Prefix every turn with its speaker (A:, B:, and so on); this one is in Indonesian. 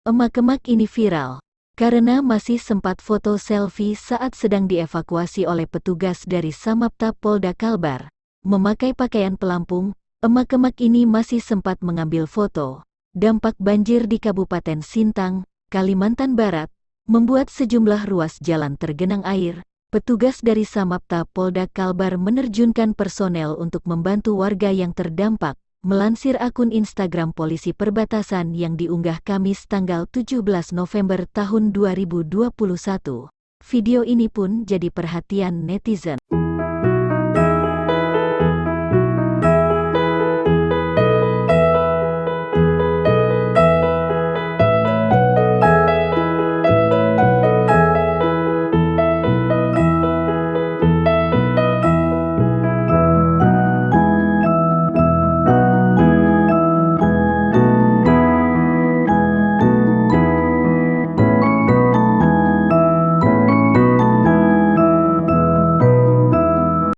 A: Emak-emak ini viral karena masih sempat foto selfie saat sedang dievakuasi oleh petugas dari Samapta Polda Kalbar. Memakai pakaian pelampung, emak-emak ini masih sempat mengambil foto. Dampak banjir di Kabupaten Sintang, Kalimantan Barat, membuat sejumlah ruas jalan tergenang air. Petugas dari Samapta Polda Kalbar menerjunkan personel untuk membantu warga yang terdampak. Melansir akun Instagram Polisi Perbatasan yang diunggah Kamis tanggal 17 November tahun 2021, video ini pun jadi perhatian netizen.